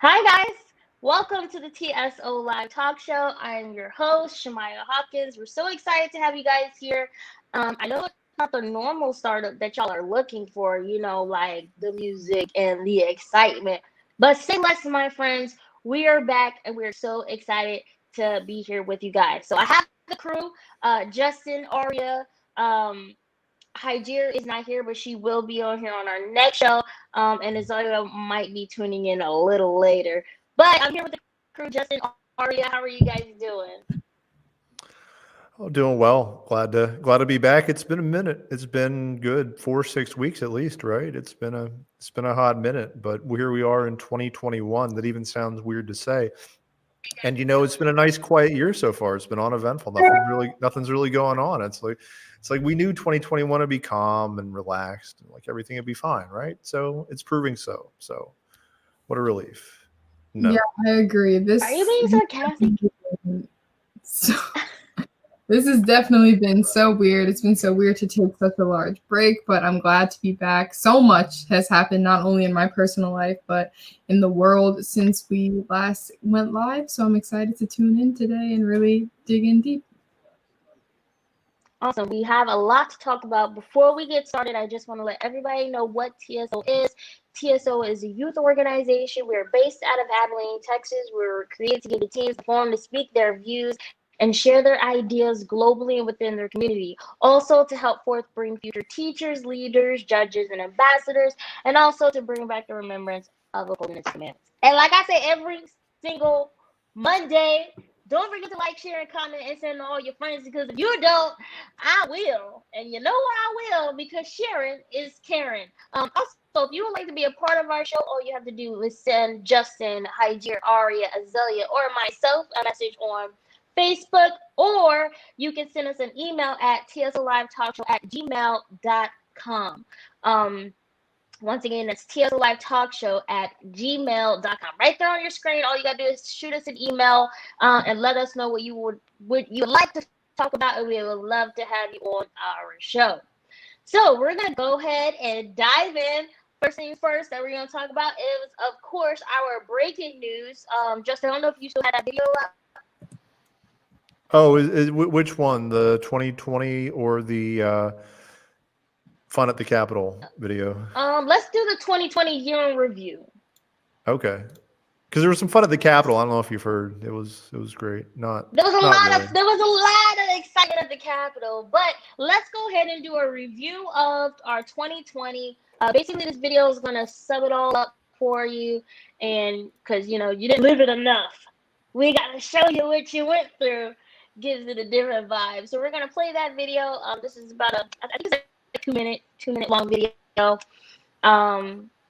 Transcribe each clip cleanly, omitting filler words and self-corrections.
Hi, guys. Welcome to the T.S.O live talk show. I'm your host, Shemaya Hawkins. We're so excited to have you guys here. I know it's not the normal startup that y'all are looking for, like the music and the excitement. But say less, my friends. We are back and we're so excited to be here with you guys. So I have the crew, Justin, Aria, Hygeria is not here, but she will be on here on our next show. And Azaria might be tuning in a little later. But I'm here with the crew, Justin, Aria. How are you guys doing? Oh, doing well. Glad to be back. It's been a minute. It's been good 4 6 weeks at least, right? It's been a hot minute, but here we are in 2021. That even sounds weird to say. And it's been a nice quiet year so far. It's been uneventful. Nothing's really going on. It's like we knew 2021 would be calm and relaxed, and like everything would be fine, right? So it's proving so. So what a relief. Yeah, No. I agree. Are you being sarcastic? So, this has definitely been so weird. It's been so weird to take such a large break, but I'm glad to be back. So much has happened, not only in my personal life, but in the world since we last went live. So I'm excited to tune in today and really dig in deep. Awesome. We have a lot to talk about. Before we get started, I just want to let everybody know what TSO is. TSO is a youth organization. We're based out of Abilene, Texas. We were created to give the teens the forum to speak their views and share their ideas globally and within their community. Also to help forth bring future teachers, leaders, judges, and ambassadors, and also to bring back the remembrance of the Holiness Commandments. And like I say, every single Monday, don't forget to like, share, and comment and send to all your friends, because if you don't, I will. And you know what I will, because sharing is caring. Also, if you would like to be a part of our show, all you have to do is send Justin, Hygeria, Aria, Azalea, or myself a message on Facebook, or you can send us an email at tsolivetalkshow@gmail.com. Once again, that's tsolivetalkshow@gmail.com. Right there on your screen, all you gotta do is shoot us an email and let us know what you would like to talk about, and we would love to have you on our show. So we're gonna go ahead and dive in. First things first that we're gonna talk about is, of course, our breaking news. Justin, I don't know if you still had that video up. Oh, which one? The 2020 or the Fun at the Capitol video? Let's do the 2020 year in review. Okay, because there was some fun at the Capitol. I don't know if you've heard. It was great. There was a lot of excitement at the Capitol, but let's go ahead and do a review of our 2020. Basically, this video is gonna sum it all up for you, and because you didn't live it enough, we gotta show you what you went through. Gives it a different vibe. So we're gonna play that video. This is about I think it's a 2 minute long video.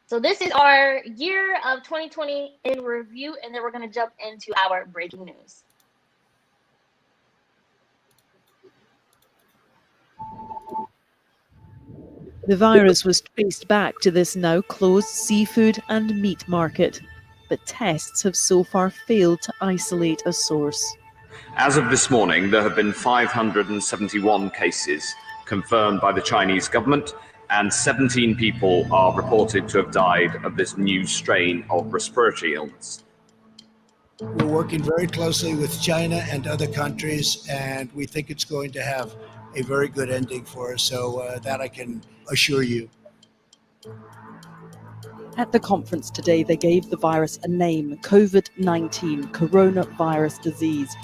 So this is our year of 2020 in review, and then we're going to jump into our breaking news. The virus was traced back to this now closed seafood and meat market, but tests have so far failed to isolate a source. As of this morning, there have been 571 cases confirmed by the Chinese government, and 17 people are reported to have died of this new strain of respiratory illness. We're working very closely with China and other countries, and we think it's going to have a very good ending for us, so that I can assure you. At the conference today, they gave the virus a name: COVID-19, coronavirus disease.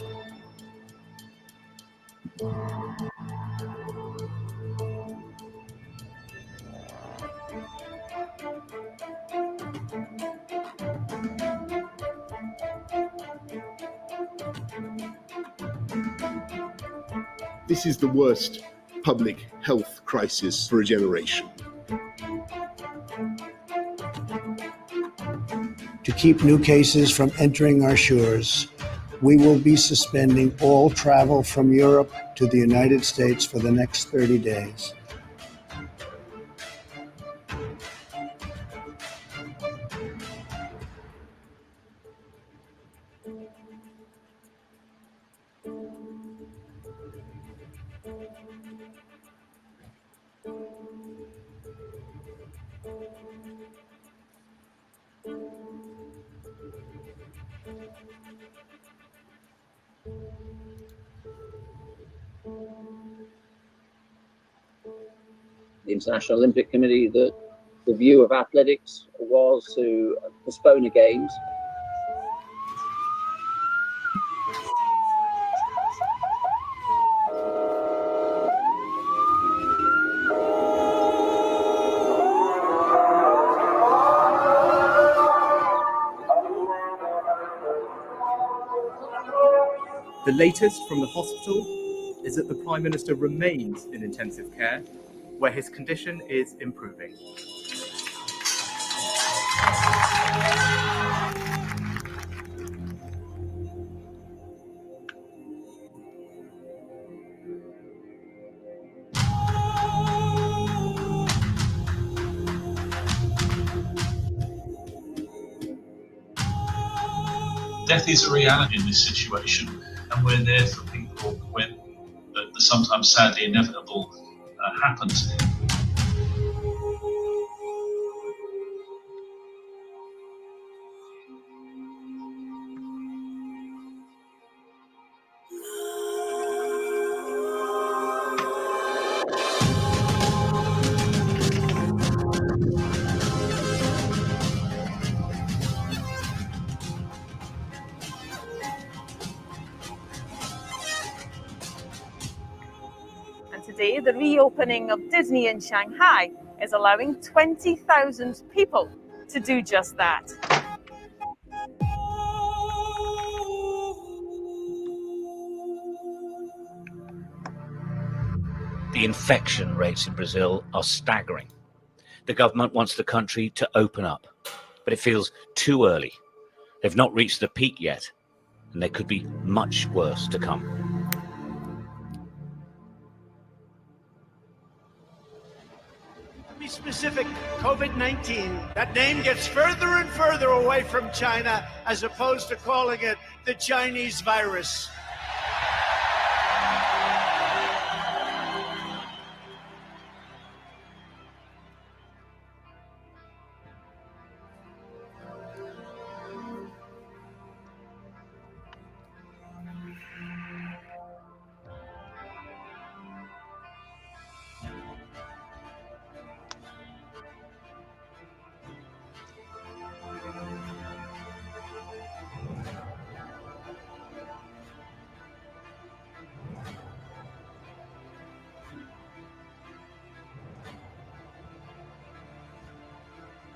This is the worst public health crisis for a generation. To keep new cases from entering our shores, we will be suspending all travel from Europe to the United States for the next 30 days. the International Olympic Committee that the view of athletics was to postpone the Games. The latest from the hospital is that the Prime Minister remains in intensive care, where his condition is improving. Death is a reality in this situation, and we're there for people when the sometimes sadly inevitable happens. And today, the reopening of Disney in Shanghai is allowing 20,000 people to do just that. The infection rates in Brazil are staggering. The government wants the country to open up, but it feels too early. They've not reached the peak yet, and there could be much worse to come. To be specific, COVID-19, that name gets further and further away from China as opposed to calling it the Chinese virus.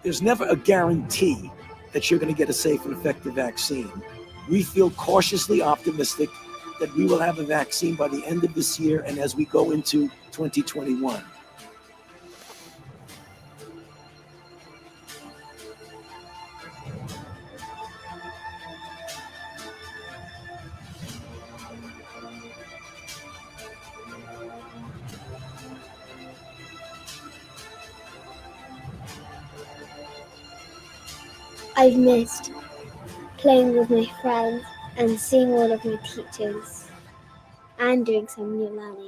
There's never a guarantee that you're going to get a safe and effective vaccine. We feel cautiously optimistic that we will have a vaccine by the end of this year and as we go into 2021. I've missed playing with my friends and seeing all of my teachers and doing some new learning.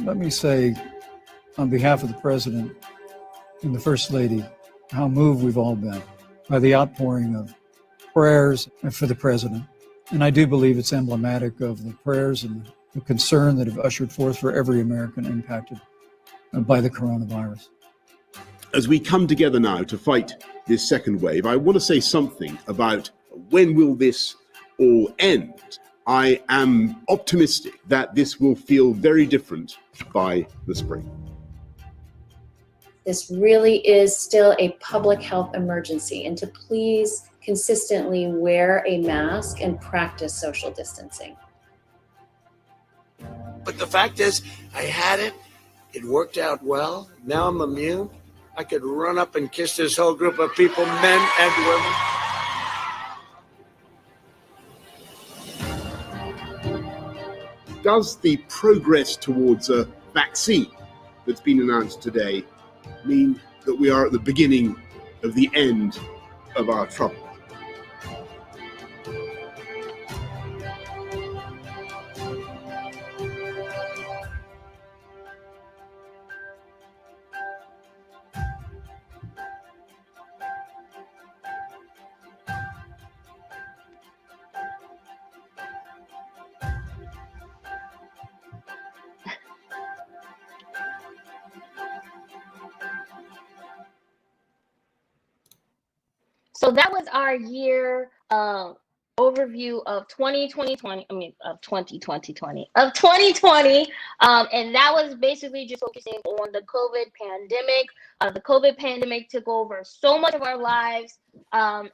Let me say, on behalf of the President and the First Lady, how moved we've all been by the outpouring of prayers for the President. And I do believe it's emblematic of the prayers and the concern that have ushered forth for every American impacted by the coronavirus. As we come together now to fight this second wave, I want to say something about when will this all end. I am optimistic that this will feel very different by the spring. This really is still a public health emergency, and to please consistently wear a mask and practice social distancing. But the fact is, I had it. It worked out well. Now I'm immune. I could run up and kiss this whole group of people, men and women. Does the progress towards a vaccine that's been announced today mean that we are at the beginning of the end of our trouble? So that was our year overview of 2020. Of 2020. And that was basically just focusing on the COVID pandemic. The COVID pandemic took over so much of our lives.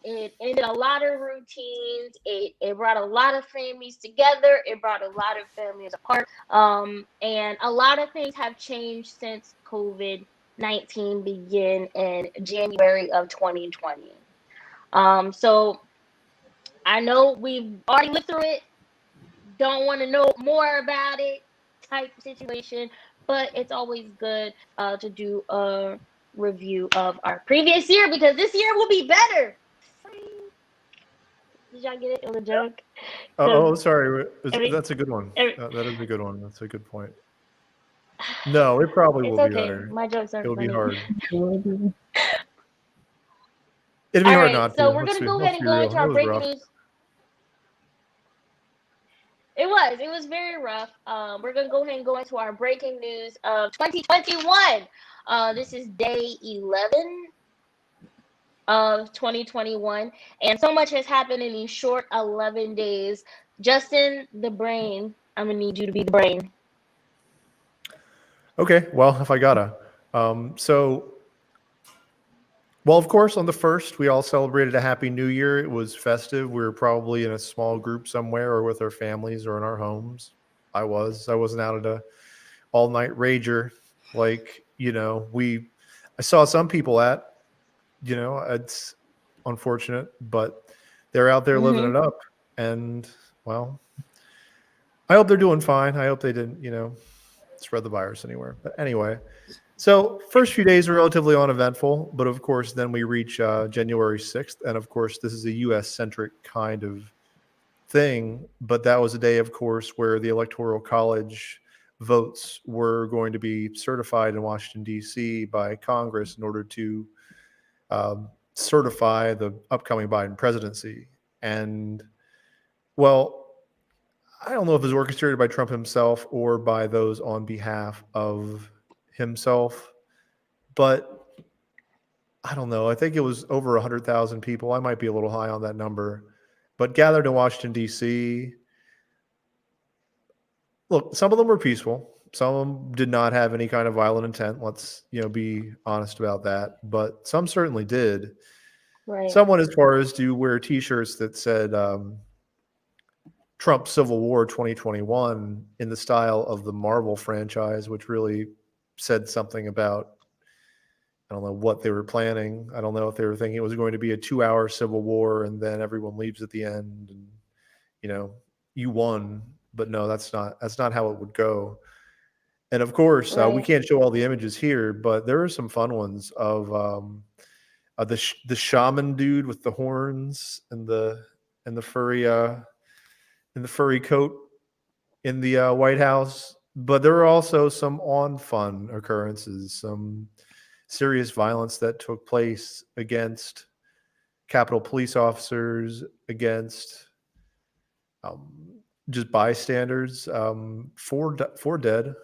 It ended a lot of routines. It brought a lot of families together. It brought a lot of families apart. And a lot of things have changed since COVID-19 began in January of 2020. So I know we've already lived through it, don't want to know more about it type situation, but it's always good to do a review of our previous year because this year will be better. Did y'all get it? It was a joke. Oh, sorry. every- That's a good one. every- That is a good one. That's a good point. No, it probably It's will be okay. better. My jokes are It'll be funny. hard. It'd be All hard right, not so to. we're Let's gonna go ahead be and go real. into It our was breaking rough. news. It was very rough. We're gonna go ahead and go into our breaking news of 2021. This is day 11 of 2021, and so much has happened in these short 11 days. Justin, the brain, I'm gonna need you to be the brain. Okay, well, if I gotta. Well, of course, on the 1st, we all celebrated a Happy New Year. It was festive. We were probably in a small group somewhere or with our families or in our homes. I wasn't out at a all-night rager like, I saw some people at, it's unfortunate, but they're out there living it up. And, well, I hope they're doing fine. I hope they didn't, spread the virus anywhere. But anyway, so first few days are relatively uneventful, but of course, then we reach January 6th. And of course, this is a US-centric kind of thing, but that was a day, of course, where the Electoral College votes were going to be certified in Washington, D.C. by Congress in order to certify the upcoming Biden presidency. And, well, I don't know if it was orchestrated by Trump himself or by those on behalf of himself, but I don't know. I think it was over 100,000 people. I might be a little high on that number, but gathered in Washington, D.C. Look, some of them were peaceful. Some of them did not have any kind of violent intent. Let's, be honest about that. But some certainly did. Right. Some went as far as to wear T-shirts that said Trump Civil War 2021 in the style of the Marvel franchise, which really said something about, I don't know what they were planning. I don't know if they were thinking it was going to be a 2-hour civil war and then everyone leaves at the end and, you won. But no, that's not how it would go. And of course, we can't show all the images here, but there are some fun ones of the shaman dude with the horns and the furry coat in the White House. But there are also some on-fun occurrences, some serious violence that took place against Capitol police officers, against just bystanders. 4 dead,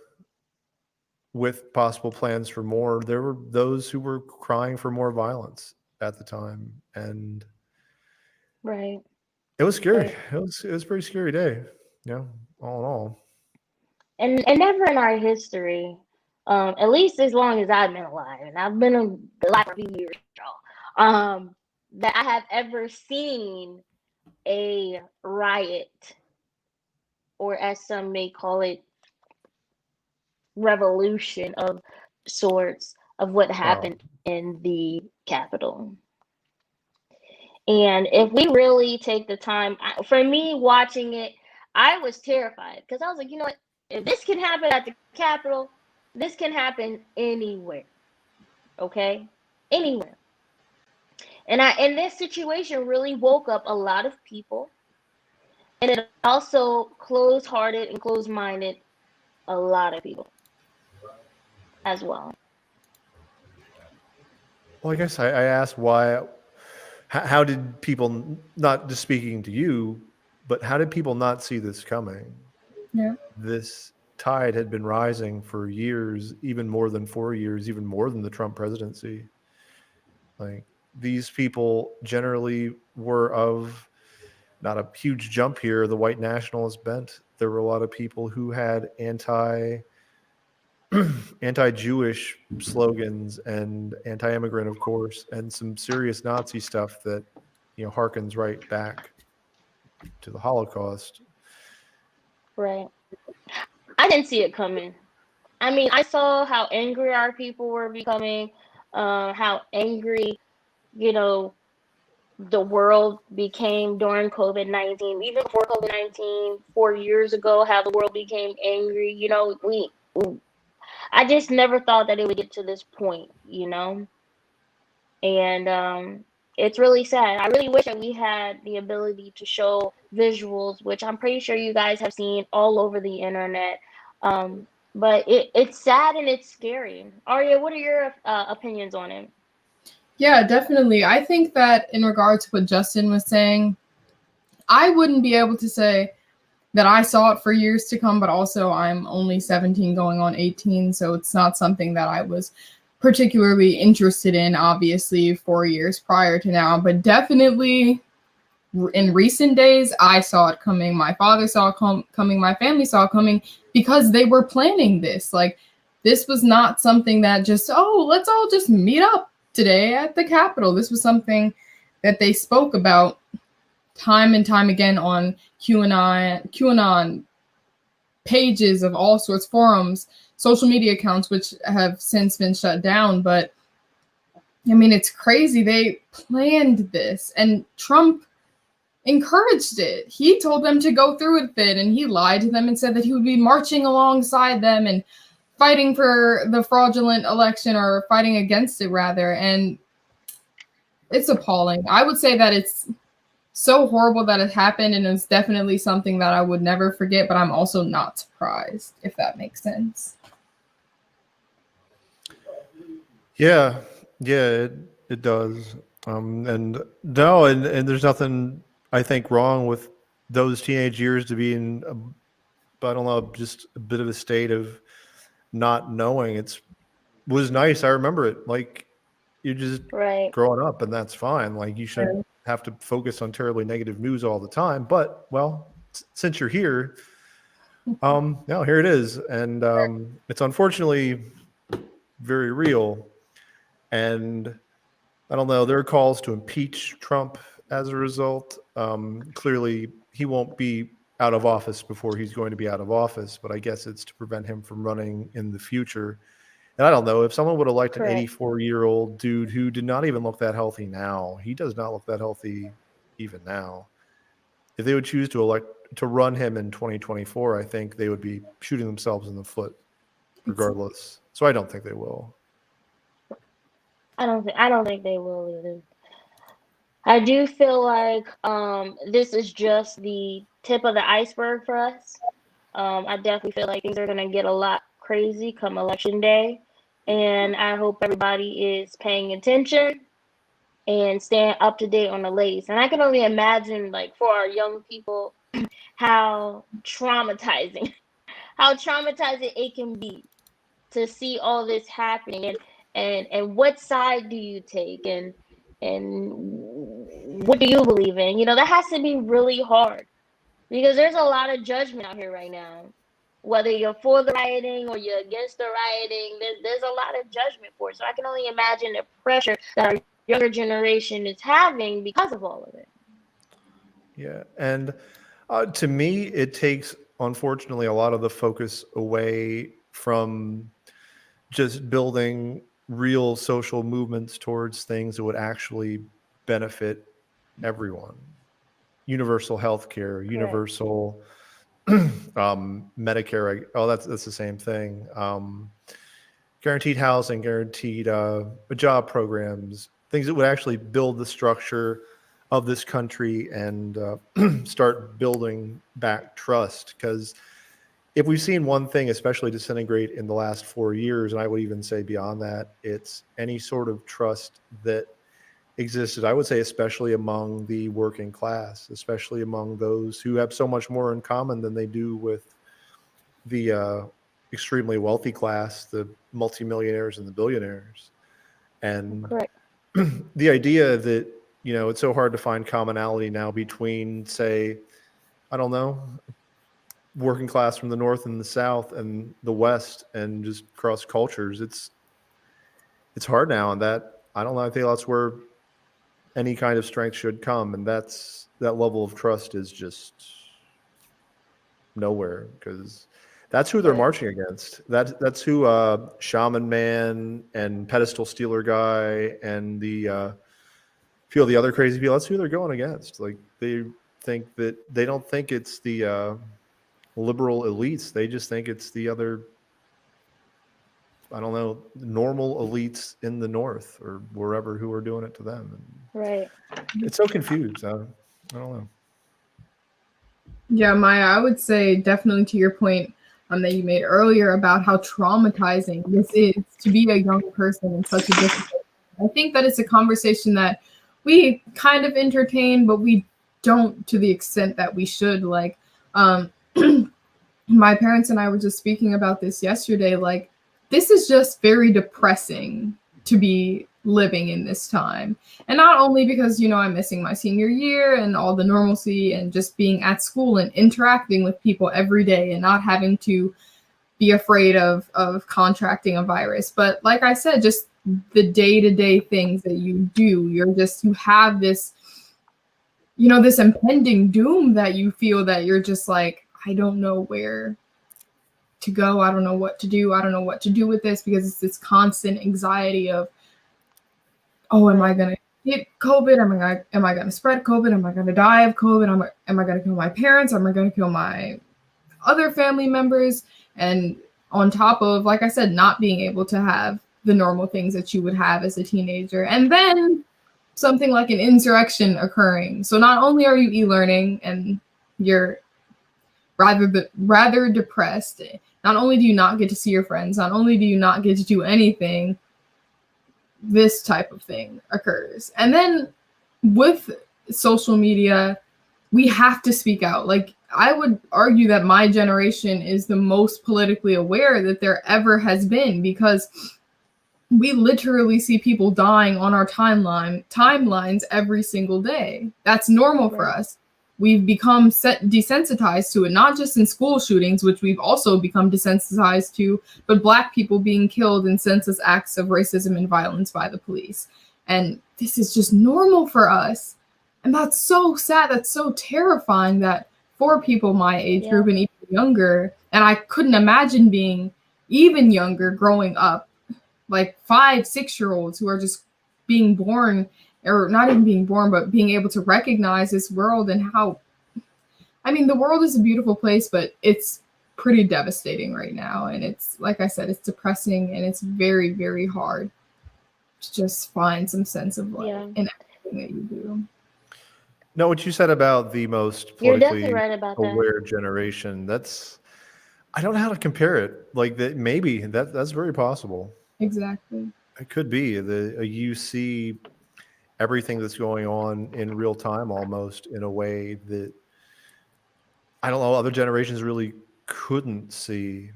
with possible plans for more. There were those who were crying for more violence at the time, and Right. it was scary. It was a pretty scary day, all in all. And never in our history, at least as long as I've been alive, and I've been alive for a few years, y'all, that I have ever seen a riot, or as some may call it, revolution of sorts of what happened in the Capitol. And if we really take the time, for me watching it, I was terrified because I was like, you know what? If this can happen at the Capitol, this can happen anywhere. Okay? Anywhere. And this situation really woke up a lot of people. And it also closed-hearted and closed-minded a lot of people as well. Well, I guess I asked why, how did people, not just speaking to you, but how did people not see this coming? Yeah. This tide had been rising for years, even more than 4 years, even more than the Trump presidency. Like, these people generally were of not a huge jump here, the white nationalist bent. There were a lot of people who had anti-Jewish slogans and anti-immigrant, of course, and some serious Nazi stuff that, harkens right back to the Holocaust. Right. I didn't see it coming. I mean, I saw how angry our people were becoming, how angry, you know, the world became during COVID-19, even before COVID-19, 4 years ago, how the world became angry. I just never thought that it would get to this point, and it's really sad. I really wish that we had the ability to show visuals, which I'm pretty sure you guys have seen all over the internet. But it's sad and it's scary. Arya, what are your opinions on it? Yeah, definitely. I think that in regard to what Justin was saying, I wouldn't be able to say that I saw it for years to come, but also I'm only 17 going on 18, so it's not something that I was particularly interested in, obviously, 4 years prior to now, but definitely in recent days, I saw it coming. My father saw it coming. My family saw it coming because they were planning this. Like, this was not something that just, let's all just meet up today at the Capitol. This was something that they spoke about time and time again on QAnon pages of all sorts, forums, social media accounts, which have since been shut down. But I mean, it's crazy. They planned this, and Trump encouraged it. He told them to go through with it, and he lied to them and said that he would be marching alongside them and fighting for the fraudulent election, or fighting against it rather. And it's appalling. I would say that it's so horrible that it happened, and it's definitely something that I would never forget, but I'm also not surprised, if that makes sense. Yeah, it does. And no, and there's nothing, I think, wrong with those teenage years to be in, I don't know, just a bit of a state of not knowing. Was nice. I remember it. Like, you're just Right. growing up, and that's fine. Like, you shouldn't have to focus on terribly negative news all the time. But, well, since you're here, here it is. And it's unfortunately very real. And I don't know, there are calls to impeach Trump as a result. Clearly, he won't be out of office before he's going to be out of office, but I guess it's to prevent him from running in the future. And I don't know, if someone would elect an 84-year-old dude who did not even look that healthy now, he does not look that healthy even now. If they would choose to run him in 2024, I think they would be shooting themselves in the foot regardless. So I don't think they will. I don't think they will either. I do feel like this is just the tip of the iceberg for us. I definitely feel like things are gonna get a lot crazy come election day, and I hope everybody is paying attention and staying up to date on the latest. And I can only imagine, like, for our young people, how traumatizing it can be to see all this happening, and what side do you take, and what do you believe in? That has to be really hard, because there's a lot of judgment out here right now. Whether you're for the rioting or you're against the rioting, there's a lot of judgment for it. So I can only imagine the pressure that our younger generation is having because of all of it. Yeah, and to me, it takes, unfortunately, a lot of the focus away from just building real social movements towards things that would actually benefit everyone. Universal health care, universal Medicare. That's the same thing. Guaranteed housing, guaranteed job programs, things that would actually build the structure of this country and start building back trust. Because if we've seen one thing especially disintegrate in the last 4 years, and I would even say beyond that, it's any sort of trust that existed, I would say, especially among the working class, especially among those who have so much more in common than they do with the extremely wealthy class, the multimillionaires and the billionaires. And the idea that, it's so hard to find commonality now between, say, I don't know, working class from the North and the South and the West and just cross cultures. It's hard now. And that, I don't know, I think that's where any kind of strength should come. And that level of trust is just nowhere, because that's who they're marching against. That's who Shaman Man and Pedestal Stealer Guy and the few of the other crazy people, that's who they're going against. Like, they don't think it's the liberal elites. They just think it's the other, I don't know, normal elites in the North or wherever who are doing it to them. Right. It's so confused. I don't know. Yeah, Maya, I would say definitely to your point that you made earlier about how traumatizing this is to be a young person in such a difficult. I think that it's a conversation that we kind of entertain, but we don't to the extent that we should. Like, my parents and I were just speaking about this yesterday. Like, this is just very depressing to be living in this time. And not only because, I'm missing my senior year and all the normalcy and just being at school and interacting with people every day and not having to be afraid of contracting a virus. But like I said, just the day-to-day things that you do, you have this, this impending doom that you feel that you're just like, I don't know where to go. I don't know what to do. I don't know what to do with this, because it's this constant anxiety of, oh, am I going to get COVID? Am I going to spread COVID? Am I going to die of COVID? Am I going to kill my parents? Am I going to kill my other family members? And on top of, like I said, not being able to have the normal things that you would have as a teenager. And then something like an insurrection occurring. So not only are you e-learning and you're rather depressed, not only do you not get to see your friends, not only do you not get to do anything, this type of thing occurs. And then with social media, we have to speak out. Like, I would argue that my generation is the most politically aware that there ever has been, because we literally see people dying on our timelines every single day. That's normal for us. We've become desensitized to it, not just in school shootings, which we've also become desensitized to, but Black people being killed in senseless acts of racism and violence by the police. And this is just normal for us. And that's so sad. That's so terrifying that for people my age group and even younger, and I couldn't imagine being even younger growing up, like 5-6-year-olds who are just being born, or not even being born, but being able to recognize this world and how, the world is a beautiful place, but it's pretty devastating right now. And it's, like I said, it's depressing, and it's very, very hard to just find some sense of light in everything that you do. No, what you said about the most politically aware generation, I don't know how to compare it. Like, that, maybe that's very possible. Exactly. It could be you see everything that's going on in real time, almost in a way that, I don't know, other generations really couldn't see.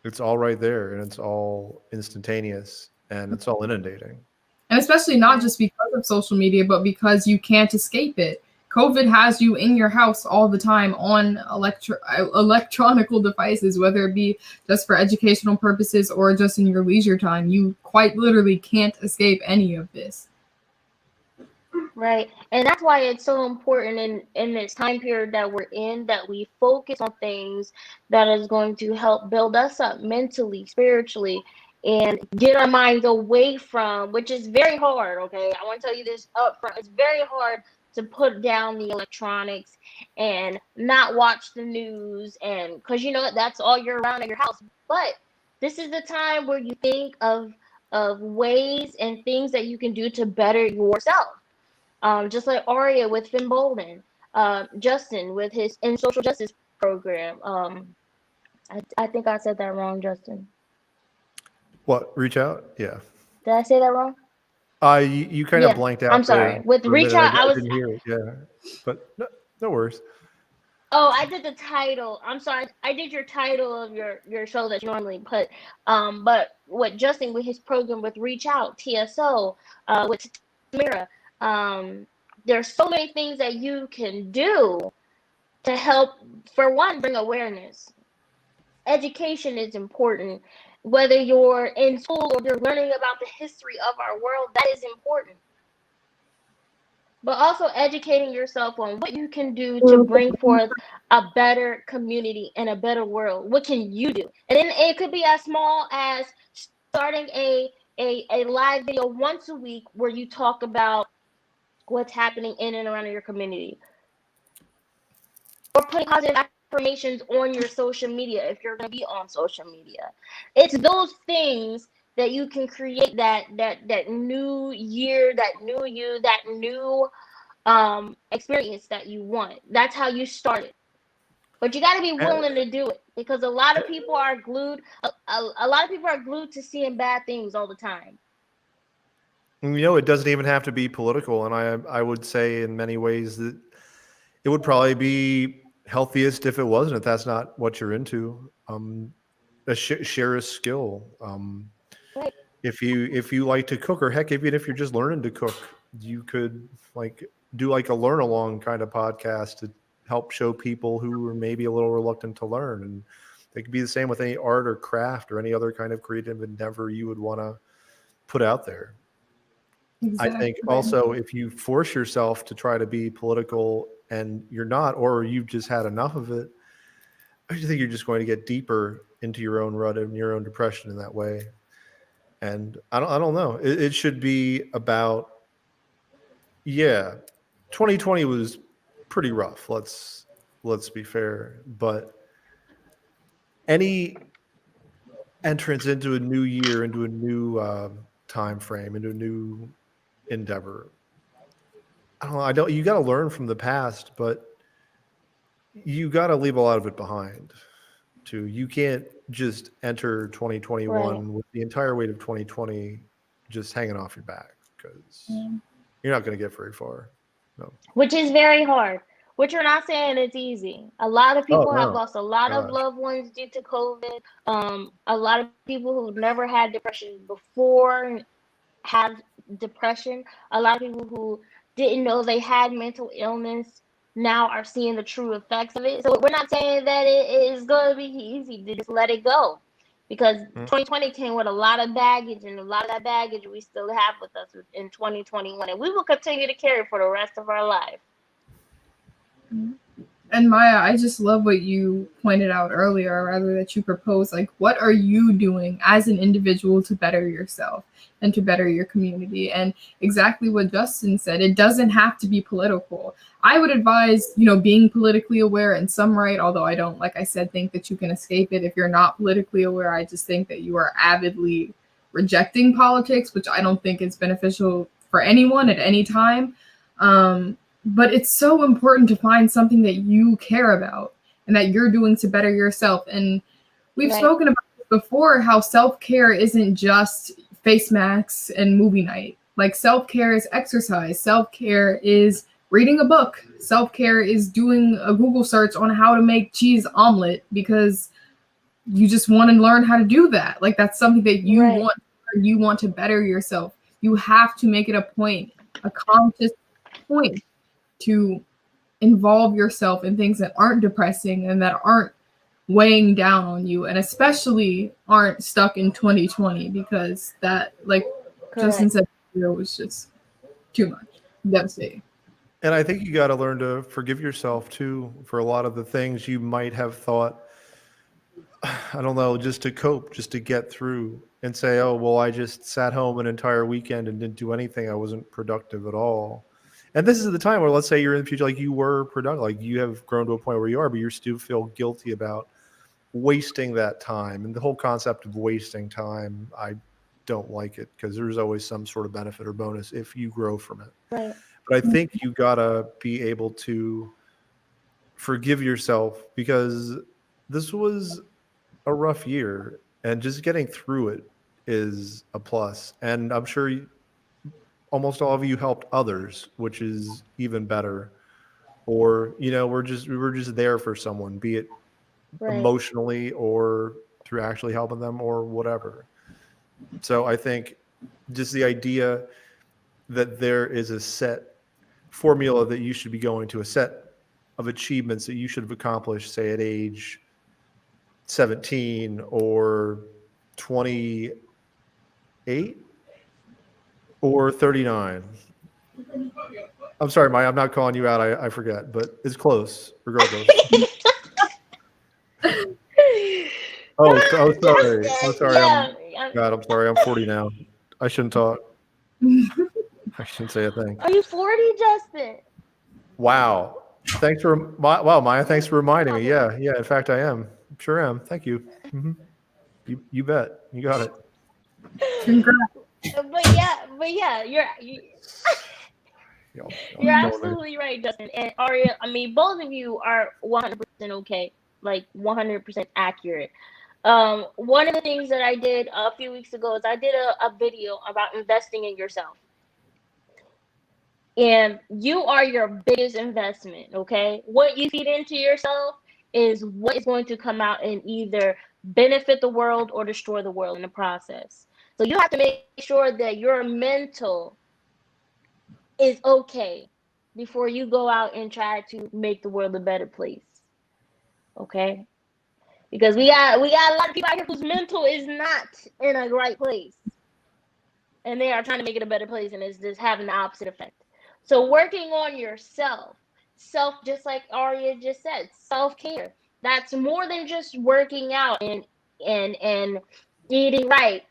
It's all right there, and it's all instantaneous, and it's all inundating. And especially not just because of social media, but because you can't escape it. COVID has you in your house all the time on electronical devices, whether it be just for educational purposes or just in your leisure time. You quite literally can't escape any of this. Right. And that's why it's so important in this time period that we're in, that we focus on things that is going to help build us up mentally, spiritually, and get our minds away from, which is very hard, okay? I want to tell you this up front. It's very hard to put down the electronics and not watch the news, and because that's all you're around at your house. But this is the time where you think of ways and things that you can do to better yourself. Just like Aria with Finn Bolden, Justin with his in social justice program. I think I said that wrong, Justin. What? Reach out? Yeah. Did I say that wrong? You kind of blanked out. I'm sorry. With Reach Out, I didn't hear it. Yeah, but no worries. Oh, I did the title. I'm sorry. I did your title of your show that you normally put. But what Justin with his program with Reach Out, T.S.O, with Mira, there's so many things that you can do to help, for one, bring awareness. Education is important. Whether you're in school or you're learning about the history of our world, that is important. But also educating yourself on what you can do to bring forth a better community and a better world. What can you do? And then it could be as small as starting a live video once a week where you talk about what's happening in and around your community, or putting positive affirmations on your social media if you're going to be on social media. It's those things that you can create that new year, that new you, that new experience that you want. That's how you start it. But you got to be willing to do it, because a lot of people are glued. A lot of people are glued to seeing bad things all the time. It doesn't even have to be political, and I would say in many ways that it would probably be healthiest if it wasn't. If that's not what you're into, share a skill. Right. If you like to cook, or heck, even if you're just learning to cook, you could do a learn along kind of podcast to help show people who are maybe a little reluctant to learn. And it could be the same with any art or craft or any other kind of creative endeavor you would want to put out there. Exactly. I think also, if you force yourself to try to be political and you're not, or you've just had enough of it, I just think you're just going to get deeper into your own rut and your own depression in that way. And I don't know. It should be about, 2020 was pretty rough. Let's be fair. But any entrance into a new year, into a new time frame, into a new endeavor, you got to learn from the past, but you got to leave a lot of it behind too. You can't just enter 2021 with the entire weight of 2020 just hanging off your back, because you're not going to get very far. No. Which is very hard. Which you're not saying it's easy. A lot of people have no. lost a lot of Gosh. loved ones due to COVID. A lot of people who've never had depression before have depression. A lot of people who didn't know they had mental illness now are seeing the true effects of it. So we're not saying that it is going to be easy to just let it go, because 2020 came with a lot of baggage, and a lot of that baggage we still have with us in 2021, and we will continue to carry for the rest of our life. And Maya, I just love what you pointed out earlier, or rather that you proposed. Like, what are you doing as an individual to better yourself and to better your community? And exactly what Justin said, it doesn't have to be political. I would advise, being politically aware in some right, although I don't, like I said, think that you can escape it. If you're not politically aware, I just think that you are avidly rejecting politics, which I don't think is beneficial for anyone at any time. But it's so important to find something that you care about and that you're doing to better yourself. And we've spoken about this before, how self-care isn't just face masks and movie night. Like, self-care is exercise. Self-care is reading a book. Self-care is doing a Google search on how to make cheese omelet because you just want to learn how to do that. Like, that's something that you want to better yourself. You have to make it a point, a conscious point, to involve yourself in things that aren't depressing and that aren't weighing down on you, and especially aren't stuck in 2020, because that, like Justin said, was just too much, devastating. And I think you got to learn to forgive yourself too for a lot of the things you might have thought, I don't know, just to cope, just to get through, and say, oh, well, I just sat home an entire weekend and didn't do anything. I wasn't productive at all. And this is the time where, let's say you're in the future, like you were productive, like you have grown to a point where you are, but you still feel guilty about wasting that time. And the whole concept of wasting time, I don't like it, because there's always some sort of benefit or bonus if you grow from it. Right. But I think you gotta be able to forgive yourself, because this was a rough year, and just getting through it is a plus. And I'm sure almost all of you helped others, which is even better. Or, we were just there for someone, be it emotionally or through actually helping them or whatever. So I think just the idea that there is a set formula that you should be going to, a set of achievements that you should have accomplished, say at age 17 or 28 or 39. I'm sorry, Maya, I'm not calling you out. I forget, but it's close regardless. Oh, sorry. I'm sorry. God, I'm sorry. I'm 40 now. I shouldn't talk. I shouldn't say a thing. Are you 40, Justin? Wow. Maya, thanks for reminding me. Yeah. In fact, I am. Sure am. Thank you. You bet. You got it. Congrats. But yeah, you're absolutely right, Justin. And Aria, I mean, both of you are 100% okay, like 100% accurate. One of the things that I did a few weeks ago is I did a video about investing in yourself. And you are your biggest investment, okay? What you feed into yourself is what is going to come out and either benefit the world or destroy the world in the process. So you have to make sure that your mental is okay before you go out and try to make the world a better place. Okay? Because we got a lot of people out here whose mental is not in a right place. And they are trying to make it a better place, and it's just having the opposite effect. So working on yourself, just like Aria just said, self-care. That's more than just working out and eating right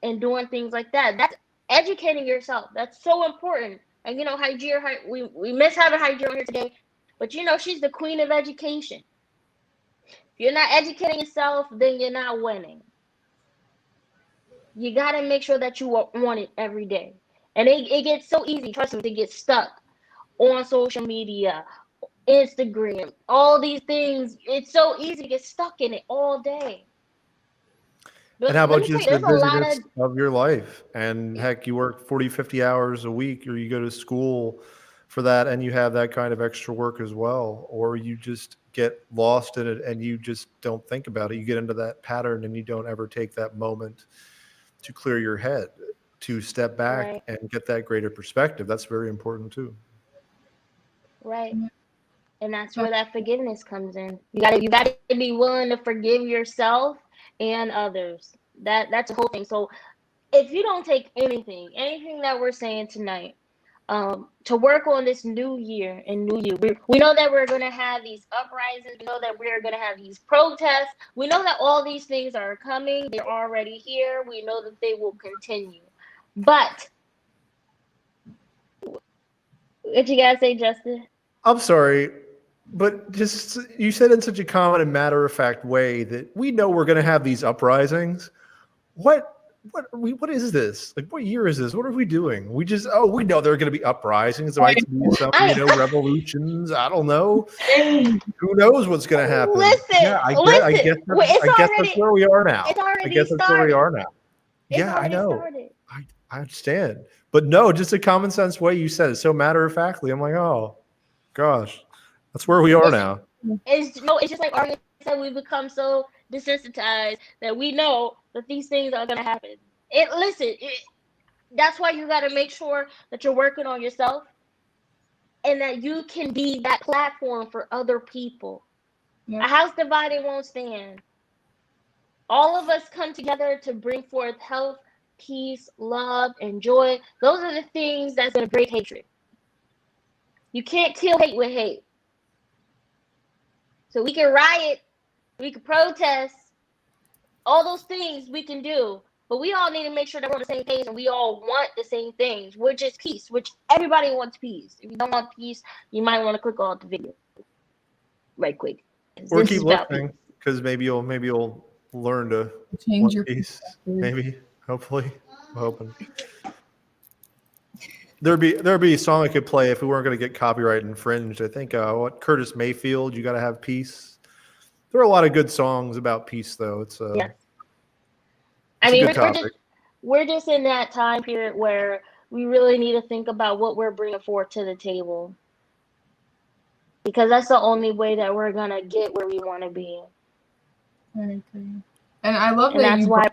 and doing things like that. That's educating yourself. That's so important. And you know, we miss having Hydra on here today, but you know, she's the queen of education. If you're not educating yourself, then you're not winning. You got to make sure that you are on it every day. And it gets so easy, trust me, to get stuck on social media, Instagram, all these things. It's so easy to get stuck in it all day. And how about just the busyness of your life? And heck, you work 40, 50 hours a week, or you go to school for that and you have that kind of extra work as well, or you just get lost in it and you just don't think about it. You get into that pattern and you don't ever take that moment to clear your head, to step back and get that greater perspective. That's very important too. Right. And that's where that forgiveness comes in. You gotta be willing to forgive yourself and others. That's the whole thing. So if you don't take anything that we're saying tonight, to work on this new year and new you, we know that we're gonna have these uprisings. We know that we're gonna have these protests. We know that all these things are coming. They're already here. We know that they will continue. But what you gotta say, Justin? I'm sorry, but just you said in such a common and matter-of-fact way that we know we're going to have these uprisings. What is this? Like, what year is this? What are we doing? We know there are going to be uprisings. There might be some, revolutions. I don't know. Who knows what's going to happen? I guess that's where we are now. I guess that's where we are now. Yeah, I know. I understand. But no, just a common sense way you said it. So matter-of-factly, I'm like, oh, gosh, that's where we are now. It's just like Arya said, we've become so desensitized that we know that these things are going to happen. That's why you got to make sure that you're working on yourself and that you can be that platform for other people. A house divided won't stand. All of us come together to bring forth health, peace, love, and joy. Those are the things that's going to break hatred. You can't kill hate with hate. So we can riot, we can protest, all those things we can do. But we all need to make sure that we're on the same page and we all want the same things, which is peace, which everybody wants peace. If you don't want peace, you might want to click off the video right quick. Or keep listening, because maybe you'll learn to change your peace. Maybe, hopefully, I'm hoping. There'd be a song I could play if we weren't going to get copyright infringed. I think Curtis Mayfield, "You Got to Have Peace." There are a lot of good songs about peace, though. It's yes. I mean, we're just in that time period where we really need to think about what we're bringing forth to the table, because that's the only way that we're gonna get where we want to be. I agree, and I love that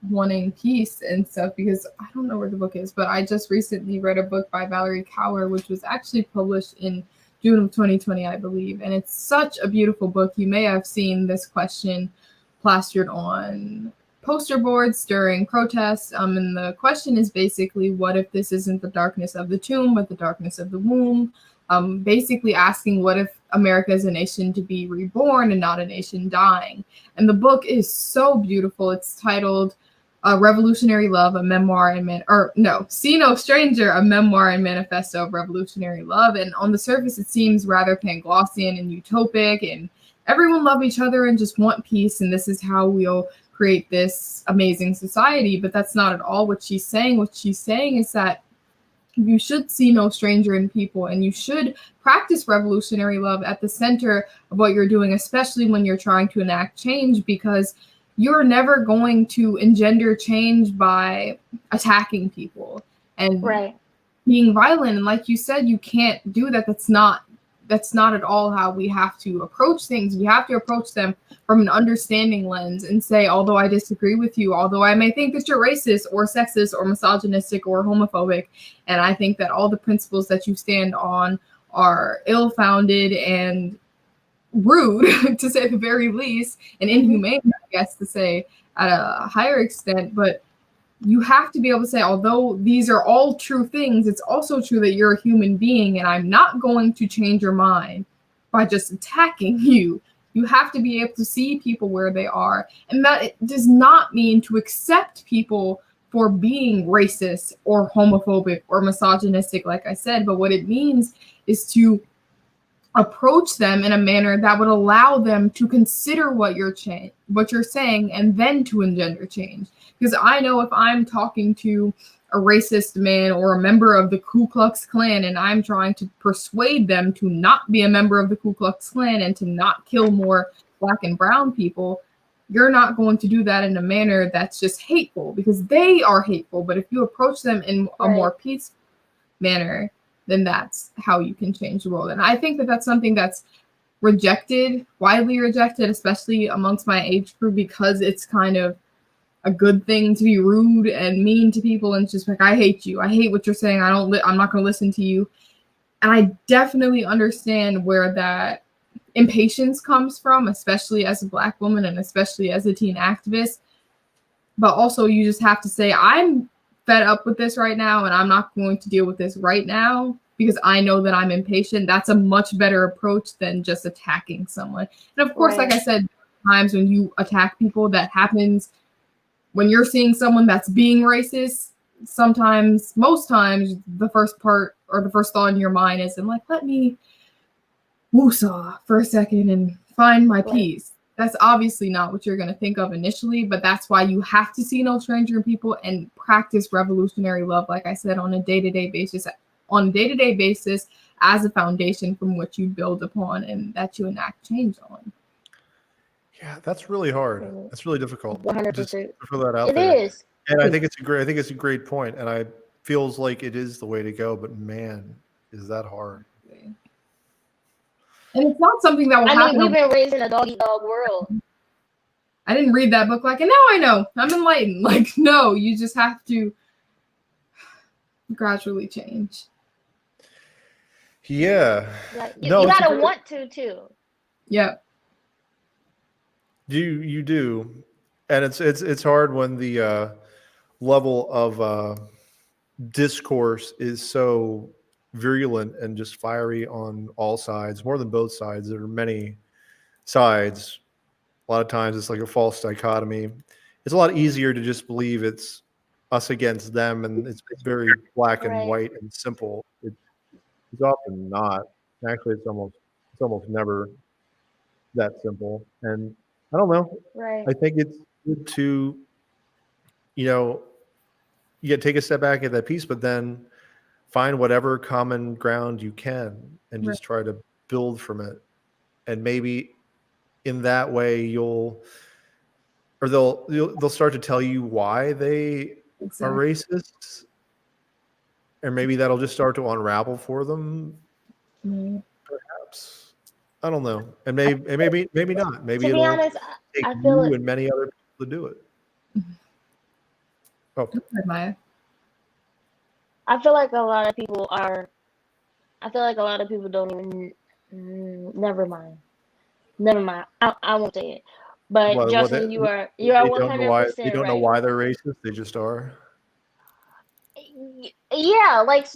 wanting peace and stuff, because I don't know where the book is, but I just recently read a book by Valerie Kaur, which was actually published in June of 2020, I believe. And it's such a beautiful book. You may have seen this question plastered on poster boards during protests. And the question is basically, what if this isn't the darkness of the tomb, but the darkness of the womb? Basically asking, what if America is a nation to be reborn and not a nation dying? And the book is so beautiful. It's titled Revolutionary Love, a Memoir and See No Stranger, a Memoir and Manifesto of Revolutionary Love. And on the surface, it seems rather Panglossian and utopic, and everyone love each other and just want peace, and this is how we'll create this amazing society. But that's not at all what she's saying. What she's saying is that you should see no stranger in people, and you should practice revolutionary love at the center of what you're doing, especially when you're trying to enact change, because you're never going to engender change by attacking people and being violent. And like you said, you can't do that. That's not at all how we have to approach things. We have to approach them from an understanding lens and say, although I disagree with you, although I may think that you're racist or sexist or misogynistic or homophobic, and I think that all the principles that you stand on are ill-founded and rude, to say the very least, and inhumane, I guess, to say at a higher extent, but you have to be able to say, although these are all true things, it's also true that you're a human being, and I'm not going to change your mind by just attacking you. You have to be able to see people where they are. And that it does not mean to accept people for being racist or homophobic or misogynistic, like I said, but what it means is to approach them in a manner that would allow them to consider what you're saying, and then to engender change. Because I know if I'm talking to a racist man or a member of the Ku Klux Klan, and I'm trying to persuade them to not be a member of the Ku Klux Klan and to not kill more Black and brown people, you're not going to do that in a manner that's just hateful, because they are hateful. But if you approach them in a more peaceful manner, then that's how you can change the world. And I think that that's something that's widely rejected, especially amongst my age group, because it's kind of a good thing to be rude and mean to people and just like, I hate you, I hate what you're saying, I'm not going to listen to you. And I definitely understand where that impatience comes from, especially as a Black woman and especially as a teen activist. But also you just have to say, I'm fed up with this right now, and I'm not going to deal with this right now because I know that I'm impatient. That's a much better approach than just attacking someone. And of course, like I said, times when you attack people, that happens when you're seeing someone that's being racist. Sometimes, most times, the first part or the first thought in your mind is, like, let me woosah for a second and find my peace. That's obviously not what you're going to think of initially, but that's why you have to see no stranger in people and practice revolutionary love, like I said, on a day-to-day basis, as a foundation from which you build upon and that you enact change on. Yeah, that's really hard. That's really difficult. 100%. Just to throw that out It there. is. And I think it's a great point, and I feels like it is the way to go, but man, is that hard. And it's not something that will happen. We've been raised in a dog-eat-dog world. I didn't read that book and now I know. I'm enlightened. Like, no, you just have to gradually change. Yeah. You gotta want to too. Yeah. You do. And it's hard when the level of discourse is so virulent and just fiery on all sides, more than both sides. There are many sides. A lot of times it's like a false dichotomy. It's a lot easier to just believe it's us against them, and it's very black and white and simple. It's often not. Actually, it's almost never that simple. And I don't know. Right. I think it's good to, you take a step back at that piece, but then find whatever common ground you can and just try to build from it. And maybe in that way they'll start to tell you why they are racist, or maybe that'll just start to unravel for them. Perhaps, I don't know, and maybe not. Maybe to be honest, take I feel you and many other people to do it. Oh, Go ahead, Maya. I feel like a lot of people don't even. Never mind. Never mind. I won't say it. But well, Justin, you are they one don't know hundred why. They percent don't know right. why they're racist. They just are. Yeah, like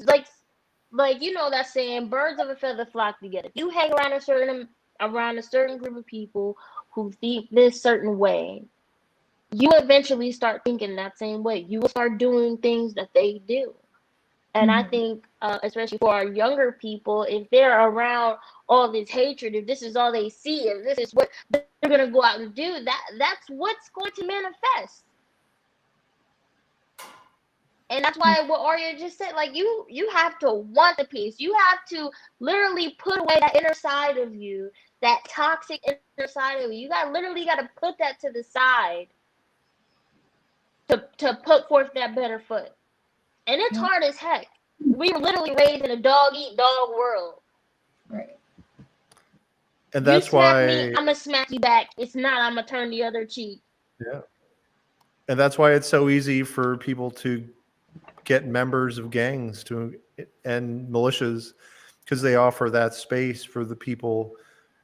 you know that saying, birds of a feather flock together. If you hang around a certain group of people who think this certain way, you eventually start thinking that same way. You will start doing things that they do. And I think, especially for our younger people, if they're around all this hatred, if this is all they see, if this is what they're gonna go out and do, that's what's going to manifest. And that's why what Arya just said, like you have to want the peace. You have to literally put away that inner side of you, that toxic inner side of you. You literally got to put that to the side to put forth that better foot. And it's hard as heck. We were literally raised in a dog eat dog world. Right. And You that's smack me, why. I'm gonna smack you back. It's not, I'm gonna turn the other cheek. Yeah. And that's why it's so easy for people to get members of gangs and militias, because they offer that space for the people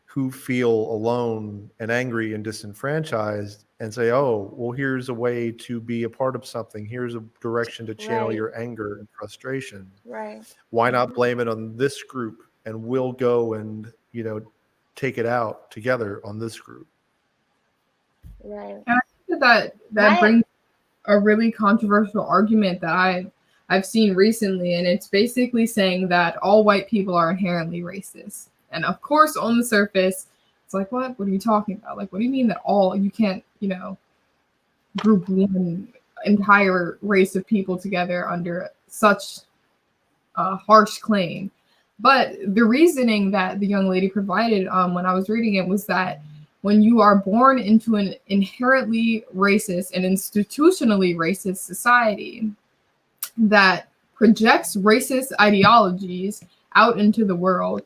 who feel alone and angry and disenfranchised, and say, oh, well, here's a way to be a part of something. Here's a direction to channel Right. your anger and frustration. Right. Why not blame it on this group, and we'll go and, take it out together on this group. Right. And I think that brings a really controversial argument that I've seen recently, and it's basically saying that all white people are inherently racist. And of course, on the surface, it's like, what are you talking about? Like, what do you mean that you can't, group one entire race of people together under such a harsh claim? But the reasoning that the young lady provided when I was reading it was that when you are born into an inherently racist and institutionally racist society that projects racist ideologies out into the world,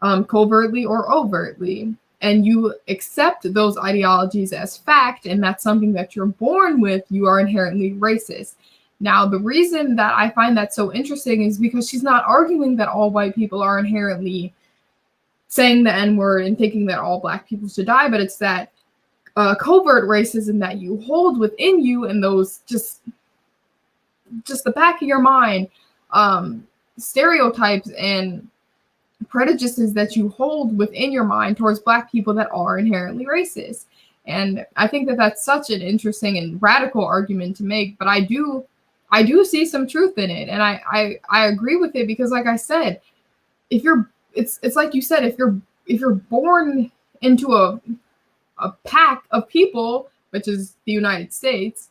covertly or overtly, and you accept those ideologies as fact, and that's something that you're born with, you are inherently racist. Now, the reason that I find that so interesting is because she's not arguing that all white people are inherently saying the N-word and thinking that all black people should die, but it's that covert racism that you hold within you, and those just the back of your mind stereotypes and prejudices that you hold within your mind towards black people that are inherently racist. And I think that that's such an interesting and radical argument to make, but I do see some truth in it, and I agree with it, because like I said, it's like you said, if you're born into a pack of people, which is the United States,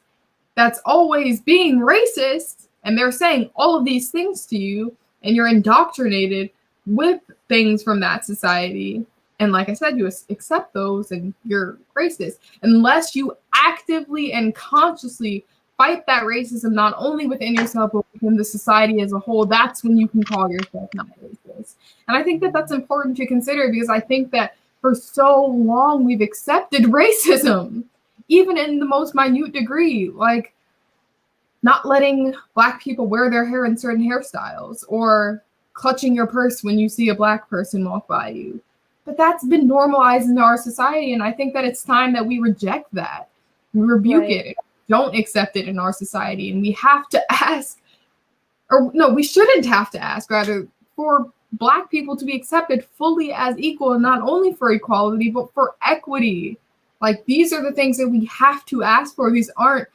that's always being racist, and they're saying all of these things to you, and you're indoctrinated with things from that society, and like I said, you accept those and you're racist, unless you actively and consciously fight that racism, not only within yourself, but within the society as a whole. That's when you can call yourself not racist. And I think that that's important to consider, because I think that for so long we've accepted racism, even in the most minute degree, like not letting black people wear their hair in certain hairstyles, or clutching your purse when you see a black person walk by you. But that's been normalized in our society, and I think that it's time that we reject that. We rebuke it. Don't accept it in our society, and we have to ask, or no, we shouldn't have to ask, rather, for black people to be accepted fully as equal, and not only for equality, but for equity. Like, these are the things that we have to ask for. These aren't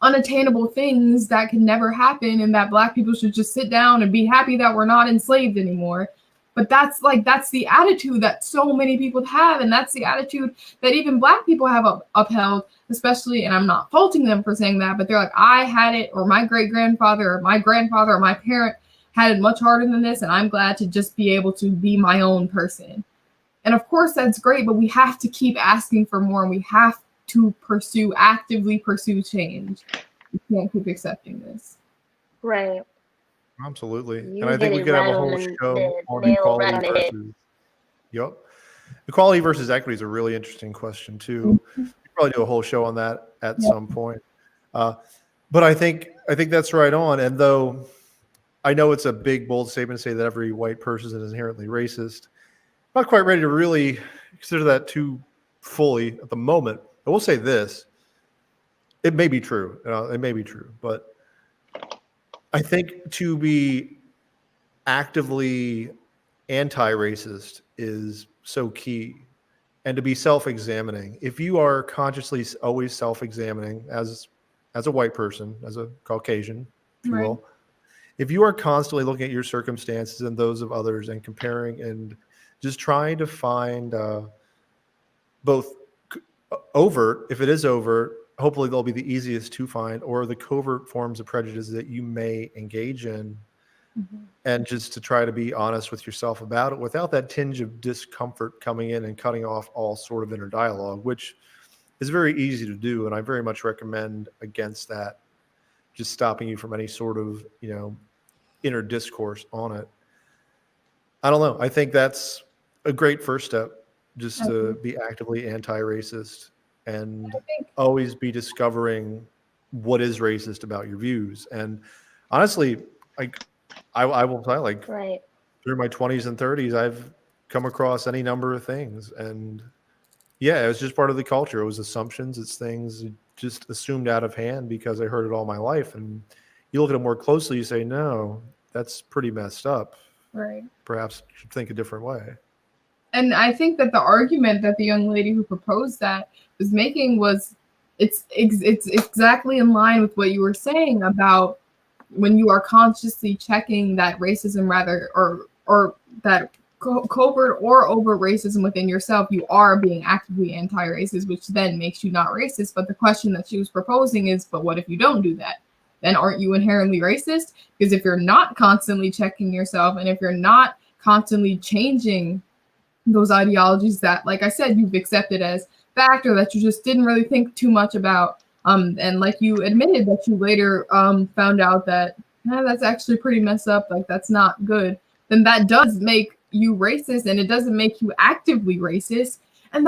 unattainable things that can never happen, and that black people should just sit down and be happy that we're not enslaved anymore. But that's the attitude that so many people have, and that's the attitude that even black people have upheld, especially, and I'm not faulting them for saying that, but they're like, I had it, or my great-grandfather, or my grandfather, or my parent had it much harder than this, and I'm glad to just be able to be my own person. And of course, that's great, but we have to keep asking for more, and we have to actively pursue change. We can't keep accepting this. Right. Absolutely. You And I think hit we it could have right a on whole the show on nail equality right on the head. versus. Yep. Equality versus equity is a really interesting question too. We could probably do a whole show on that at some point. But I think that's right on. And though I know it's a big, bold statement to say that every white person is inherently racist, I'm not quite ready to really consider that too fully at the moment. I will say this: it may be true. It may be true, but I think to be actively anti-racist is so key, and to be self-examining. If you are consciously always self-examining as a white person, as a Caucasian, if you Right. will, if you are constantly looking at your circumstances and those of others and comparing and just trying to find both overt, if it is overt, hopefully they'll be the easiest to find, or the covert forms of prejudice that you may engage in, and just to try to be honest with yourself about it without that tinge of discomfort coming in and cutting off all sort of inner dialogue, which is very easy to do. And I very much recommend against that, just stopping you from any sort of, inner discourse on it. I don't know. I think that's a great first step, just to be actively anti-racist and always be discovering what is racist about your views. And honestly, like I will say, like Right. through my 20s and 30s, I've come across any number of things. And yeah, it was just part of the culture. It was assumptions. It's things just assumed out of hand because I heard it all my life. And you look at it more closely, you say, no, that's pretty messed up. Right. Perhaps you should think a different way. And I think that the argument that the young lady who proposed that was making was it's exactly in line with what you were saying about when you are consciously checking that racism, rather, or that covert or overt racism within yourself, you are being actively anti-racist, which then makes you not racist. But the question that she was proposing is, but what if you don't do that? Then aren't you inherently racist? Because if you're not constantly checking yourself, and if you're not constantly changing those ideologies that, like I said, you've accepted as fact, or that you just didn't really think too much about, and like you admitted that you later found out that that's actually pretty messed up, like that's not good, then that does make you racist, and it doesn't make you actively racist. And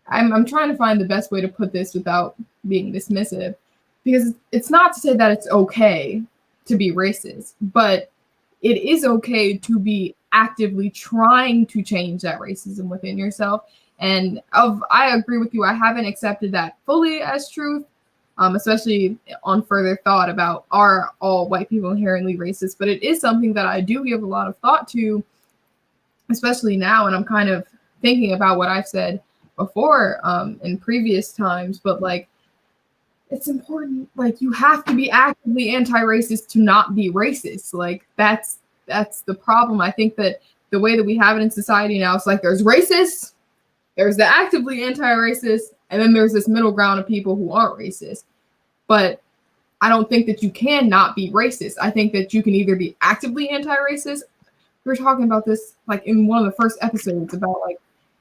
I'm trying to find the best way to put this without being dismissive, because it's not to say that it's okay to be racist, but it is okay to be actively trying to change that racism within yourself. And I agree with you. I haven't accepted that fully as truth, especially on further thought about, are all white people inherently racist? But it is something that I do give a lot of thought to, especially now. And I'm kind of thinking about what I've said before in previous times, but like, it's important. Like, you have to be actively anti-racist to not be racist. Like, that's the problem. I think that the way that we have it in society now, it's like there's racists, there's the actively anti-racist, and then there's this middle ground of people who aren't racist. But I don't think that you can not be racist. I think that you can either be actively anti-racist. We were talking about this like in one of the first episodes about like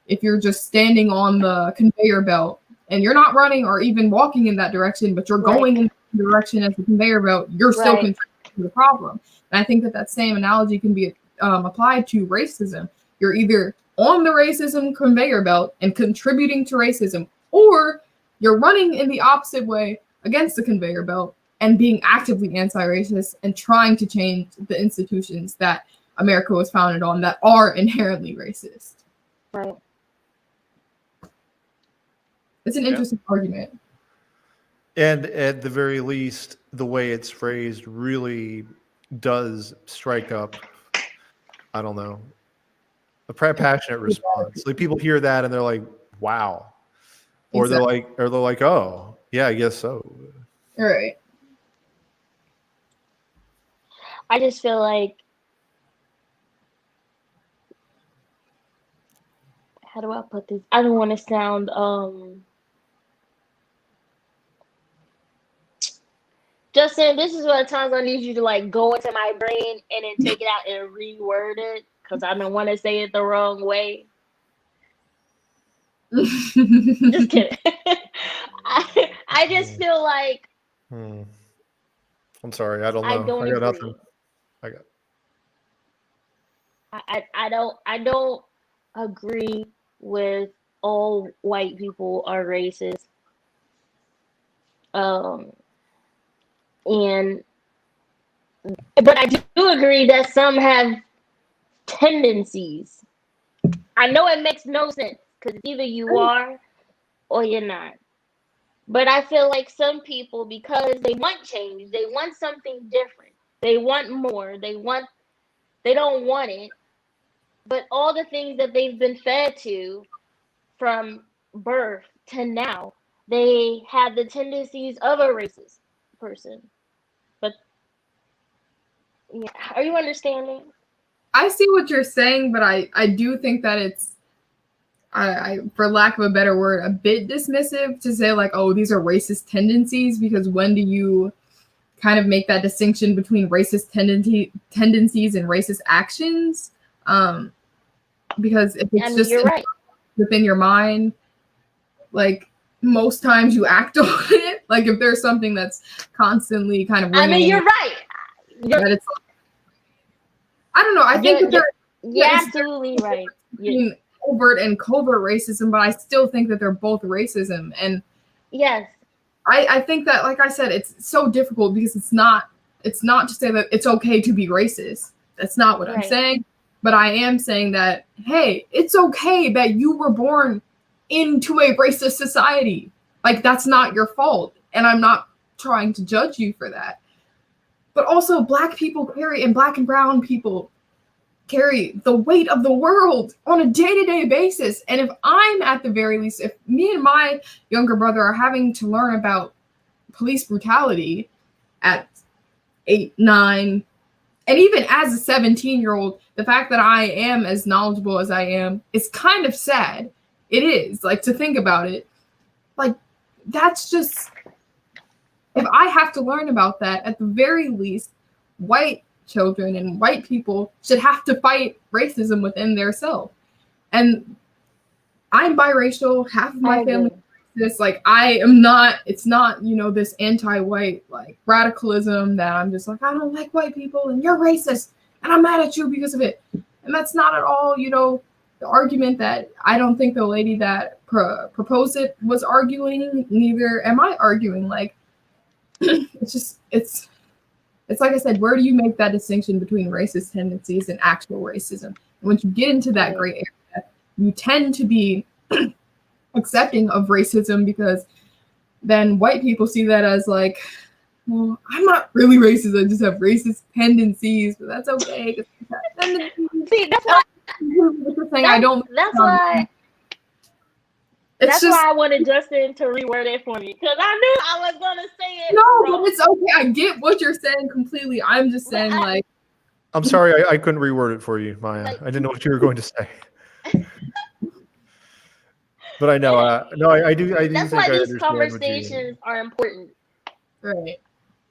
if you're just standing on the conveyor belt and you're not running or even walking in that direction, but you're going in the direction as the conveyor belt, you're still contributing to the problem. And I think that same analogy can be applied to racism. You're either on the racism conveyor belt and contributing to racism, or you're running in the opposite way against the conveyor belt and being actively anti-racist and trying to change the institutions that America was founded on that are inherently racist. Right. It's an interesting argument. And at the very least, the way it's phrased really does strike up, I don't know, a passionate response. Like, people hear that and they're like, wow. Or they're like, oh, yeah, I guess so. All right. I just feel like, how do I put this? I don't want to sound Justin, this is what times I need you to like go into my brain and then take it out and reword it, because I don't want to say it the wrong way. Just kidding. I just feel like I'm sorry, I don't know. I don't got agree. nothing. I don't agree with all white people are racist. Um, and but I do agree that some have tendencies. I know it makes no sense because either you are or you're not. But I feel like some people, because they want change, they want something different, they want more, they don't want it, but all the things that they've been fed to from birth to now, they have the tendencies of a racist person. But yeah, are you understanding? I see what you're saying, but I do think that it's, I for lack of a better word, a bit dismissive to say like, oh, these are racist tendencies, because when do you kind of make that distinction between racist tendencies and racist actions? Because if it's just you're right. within your mind, like most times you act on it. Like if there's something that's constantly kind of ringing. You're right. That it's, I don't know. I think you're absolutely right. Between overt and covert racism, but I still think that they're both racism. And yes, I think that, like I said, it's so difficult because it's not to say that it's okay to be racist. That's not what I'm saying. But I am saying that, hey, it's okay that you were born into a racist society. Like, that's not your fault. And I'm not trying to judge you for that. But also, Black people carry, and Black and brown people carry the weight of the world on a day-to-day basis. And if I'm, at the very least, if me and my younger brother are having to learn about police brutality at 8, 9, and even as a 17-year-old, the fact that I am as knowledgeable as I am is kind of sad. It is, like, to think about it. Like, that's just, if I have to learn about that, at the very least, white children and white people should have to fight racism within their self. And I'm biracial, half of my family is racist. Like, I am not, it's not, this anti-white, like, radicalism that I'm just like, I don't like white people and you're racist and I'm mad at you because of it. And that's not at all, the argument that I don't think the lady that proposed it was arguing, neither am I arguing. Like, it's like I said, where do you make that distinction between racist tendencies and actual racism? And once you get into that gray area, you tend to be accepting of racism, because then white people see that as like, well, I'm not really racist, I just have racist tendencies, but that's okay. See, that's why That's why I wanted Justin to reword it for me, because I knew I was gonna say it. No, but it's okay. I get what you're saying completely. I'm just saying, like, I'm sorry, I couldn't reword it for you, Maya. I didn't know what you were going to say. But I know, I do. That's think why I these conversations are important. Right.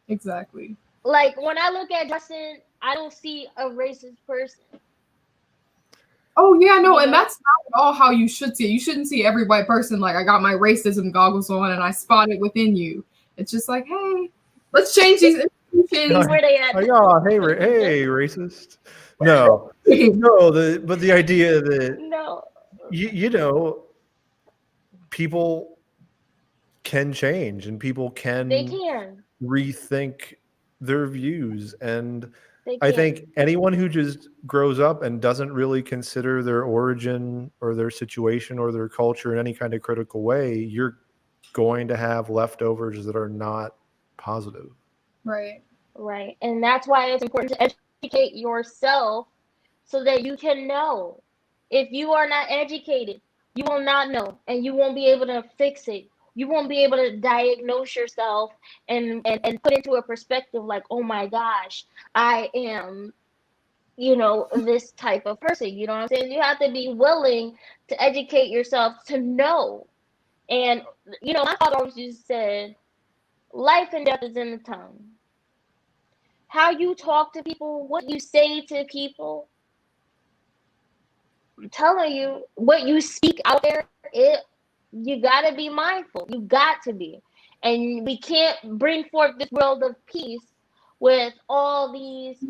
Exactly. Like, when I look at Justin, I don't see a racist person. Oh yeah, no, and that's not at all how you should see it. You shouldn't see every white person like, I got my racism goggles on and I spot it within you. It's just like, hey, let's change these institutions. Where they at? Like, oh, hey, racist. No, but the idea that people can change and people can rethink their views, and I think anyone who just grows up and doesn't really consider their origin or their situation or their culture in any kind of critical way, you're going to have leftovers that are not positive. Right. Right. And that's why it's important to educate yourself so that you can know. If you are not educated, you will not know, and you won't be able to fix it. You won't be able to diagnose yourself and put into a perspective like, oh my gosh, I am, this type of person. You know what I'm saying? You have to be willing to educate yourself to know. And, my father always just said, life and death is in the tongue. How you talk to people, what you say to people. I'm telling you, what you speak out there, you got to be mindful. You got to be. And we can't bring forth this world of peace with all this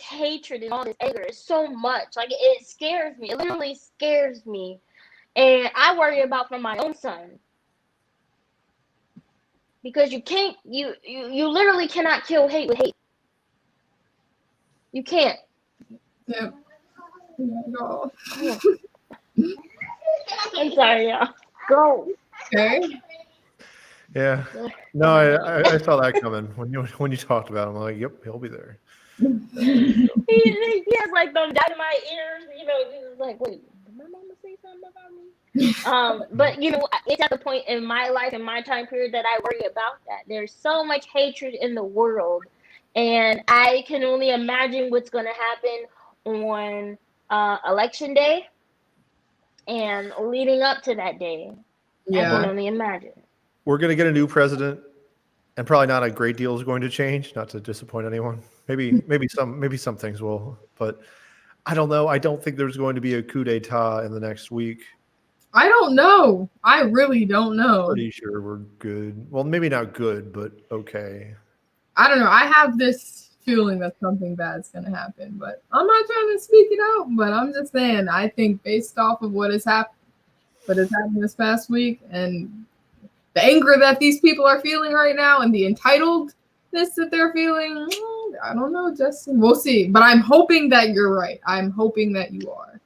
hatred and all this anger. It's so much. Like, it scares me. It literally scares me. And I worry about for my own son. because you can't. You literally cannot kill hate with hate. You can't. Yep. No. I'm sorry, y'all. Go. Okay. Yeah. No, I saw that coming when you talked about him. I'm like, yep, he'll be there. He has like those dynamite ears, just like, wait, did my mama say something about me? But it's at the point in my life, in my time period, that I worry about that. There's so much hatred in the world, and I can only imagine what's going to happen on election day and leading up to that day. Yeah. I can only imagine. We're going to get a new president, and probably not a great deal is going to change. Not to disappoint anyone. Maybe some things will, but I don't know. I don't think there's going to be a coup d'etat in the next week. I don't know. I really don't know. Pretty sure we're good. Well, maybe not good, but okay. I don't know. I have this feeling that something bad's going to happen, but I'm not trying to speak it out. But I'm just saying, I think based off of what has happened this past week, and the anger that these people are feeling right now, and the entitledness that they're feeling, I don't know, Justin. We'll see. But I'm hoping that you're right. I'm hoping that you are.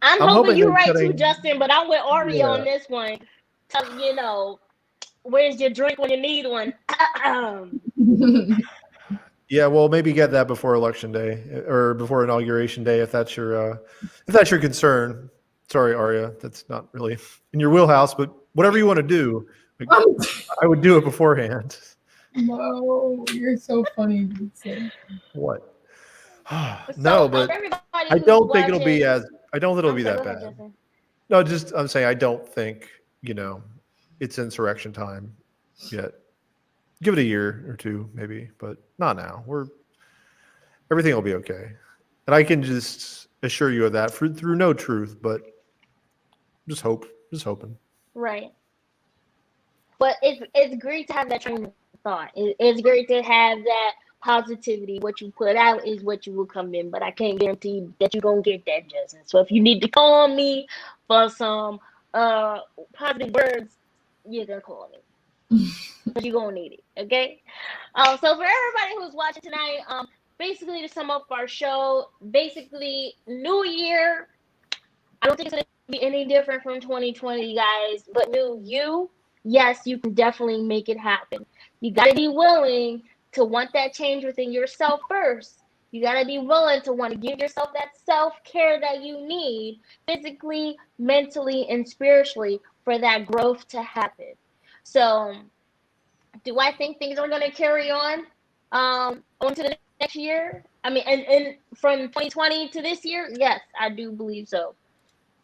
I'm hoping you're right too, Justin. But I'm with Ari on this one. Where's your drink when you need one? Yeah, well, maybe get that before election day or before inauguration day, if that's your concern. Sorry, Arya, that's not really in your wheelhouse, but whatever you want to do, I would do it beforehand. No, you're so funny, Jason. What? No, but I don't think it'll be as. I don't think it'll be that bad. No, just I'm saying I don't think it's insurrection time yet. Give it a year or two, maybe, but not now. Everything will be okay, and I can just assure you of that through no truth, but just hoping. Right. But it's great to have that train of thought. It's great to have that positivity. What you put out is what you will come in, but I can't guarantee that you're gonna get that, Justin. So if you need to call me for some positive words, you're gonna call me. But you're gonna need it, okay? So for everybody who's watching tonight, basically to sum up our show, basically new year. I don't think it's gonna be any different from 2020, guys. But new you, yes, you can definitely make it happen. You gotta be willing to want that change within yourself first. You gotta be willing to want to give yourself that self-care that you need, physically, mentally, and spiritually, for that growth to happen. So, do I think things are going to carry on to the next year? I mean, and from 2020 to this year, yes, I do believe so.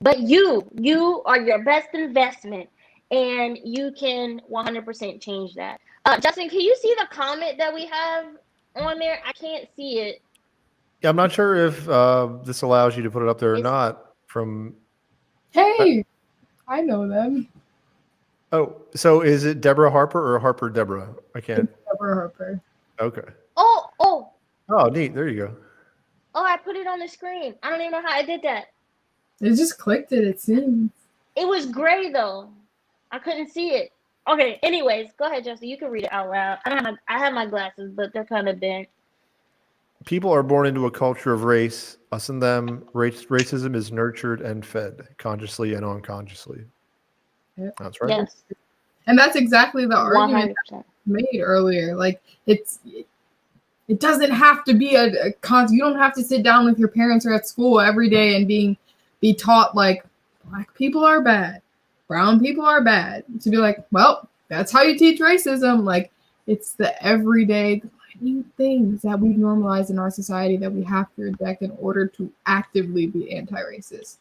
But you are your best investment, and you can 100% change that. Justin, can you see the comment that we have on there? I can't see it. Yeah, I'm not sure if this allows you to put it up there or not. Hey, I know them. Oh, so is it Deborah Harper or Harper Deborah? I can't. It's Deborah Harper. Okay. Oh, neat. There you go. I put it on the screen. I don't even know how I did that. It just clicked it seems. It was gray though. I couldn't see it. Okay, anyways, go ahead, Justin. You can read it out loud. I have my glasses, but they're kind of bent. People are born into a culture of race. Us and them. Racism is nurtured and fed, consciously and unconsciously. Yep. That's right. Yes. And that's exactly the argument 100%. made earlier. Like it doesn't have to be a you don't have to sit down with your parents or at school every day and be taught like black people are bad, brown people are bad, to be like, well, that's how you teach racism. Like it's the everyday minute things that we've normalized in our society that we have to reject in order to actively be anti-racist.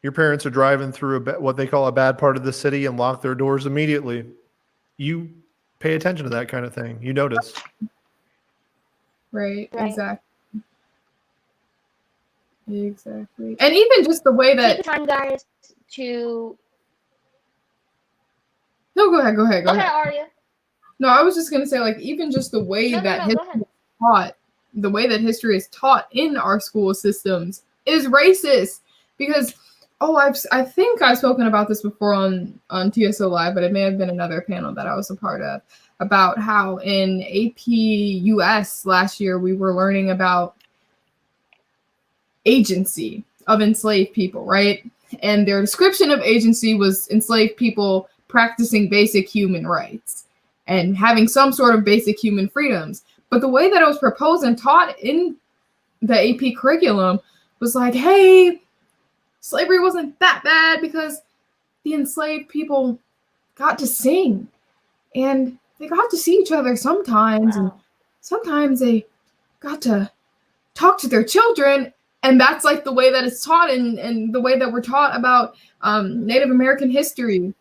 Your parents are driving through what they call a bad part of the city and lock their doors immediately. You pay attention to that kind of thing. You notice. Right. Exactly. And even just the way that... Take the time, guys, to... No, go ahead. Go ahead, Arya. No, I was just going to say, like, even just the way history is taught in our school systems is racist. Because Oh, I think I've spoken about this before on T.S.O Live, but it may have been another panel that I was a part of about how in AP US last year we were learning about agency of enslaved people, right? And their description of agency was enslaved people practicing basic human rights and having some sort of basic human freedoms. But the way that it was proposed and taught in the AP curriculum was like, hey, slavery wasn't that bad because the enslaved people got to sing and they got to see each other sometimes, and sometimes they got to talk to their children. And that's like the way that it's taught, and the way that we're taught about Native American history,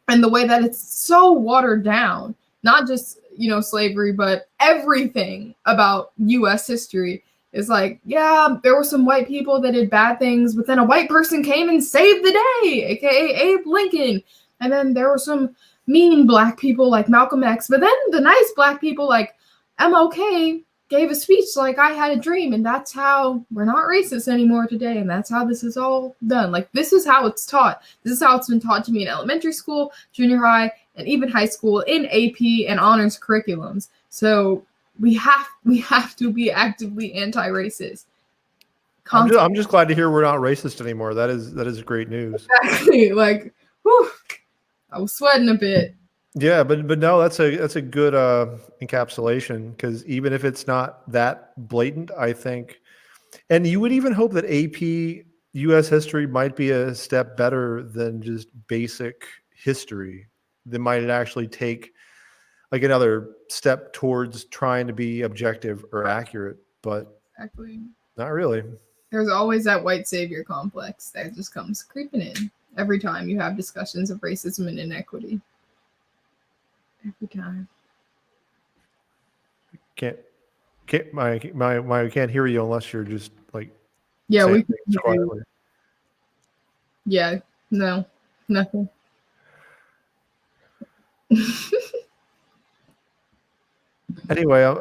and the way that it's so watered down, not just, slavery, but everything about US history is like, yeah, there were some white people that did bad things, but then a white person came and saved the day, aka Abe Lincoln. And then there were some mean black people like Malcolm X, but then the nice black people like MLK gave a speech like I had a dream, and that's how we're not racist anymore today, and that's how this is all done. Like, this is how it's taught. This is how it's been taught to me in elementary school, junior high, and even high school in AP and honors curriculums. So we have to be actively anti-racist. I'm just glad to hear we're not racist anymore. That is great news. Exactly. Like, whew, I was sweating a bit. Yeah, but no, that's a good encapsulation, because even if it's not that blatant, I think, and you would even hope that AP U.S. history might be a step better than just basic history. They might actually take like another step towards trying to be objective or accurate, but Exactly. not really. There's always that white savior complex that just comes creeping in every time you have discussions of racism and inequity. Every time. Can't can't hear you unless you're just like we can things quietly. Yeah, no, nothing. Anyway,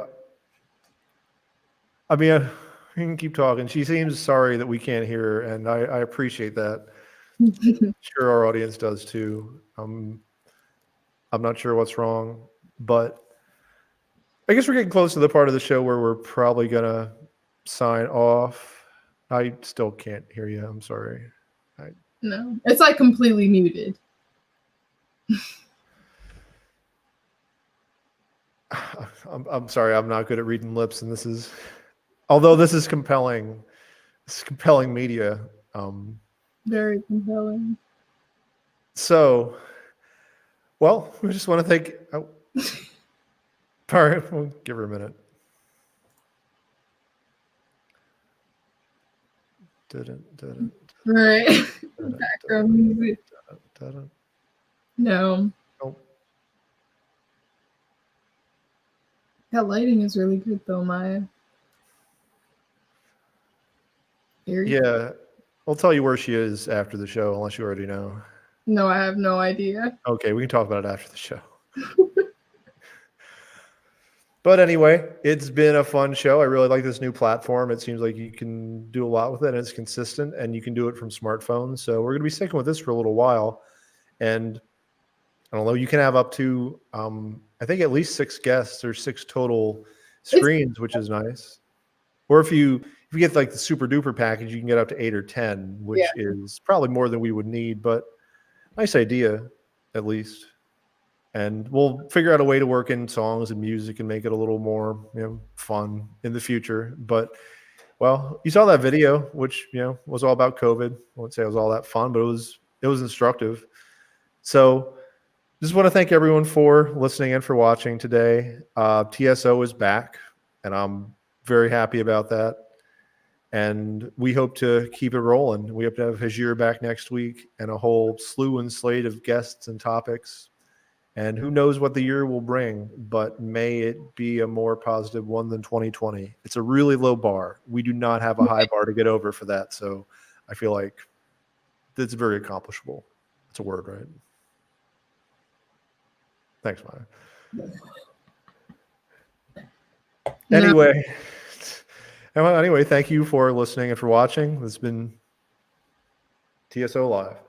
I mean, you can keep talking. She seems sorry that we can't hear her, and I appreciate that. Sure, our audience does too. I'm not sure what's wrong, but I guess we're getting close to the part of the show where we're probably gonna sign off. I still can't hear you. I'm sorry. No, it's like completely muted. I'm sorry. I'm not good at reading lips, and this is compelling. This is compelling media. Very compelling. So, well, we just want to thank. All right, we'll give her a minute. Right. Background music. No. Nope. That lighting is really good though, Maya. Yeah. I'll tell you where she is after the show, unless you already know. No, I have no idea. Okay, we can talk about it after the show. But anyway, it's been a fun show. I really like this new platform. It seems like you can do a lot with it, and it's consistent, and you can do it from smartphones. So we're going to be sticking with this for a little while. And I don't know, you can have up to, I think at least 6 guests or 6 total screens, which is nice. Or if you get like the super duper package, you can get up to 8 or 10, which is probably more than we would need, but nice idea at least. And we'll figure out a way to work in songs and music and make it a little more, fun in the future. But, well, you saw that video, which, was all about COVID. I won't say it was all that fun, but it was instructive. So just want to thank everyone for listening and for watching today. T.S.O is back, and I'm very happy about that. And we hope to keep it rolling. We hope to have Hajir back next week and a whole slew and slate of guests and topics. And who knows what the year will bring, but may it be a more positive one than 2020. It's a really low bar. We do not have a high bar to get over for that. So I feel like it's very accomplishable. It's a word, right? Thanks, Maya. Anyway, thank you for listening and for watching. It's been TSO Live.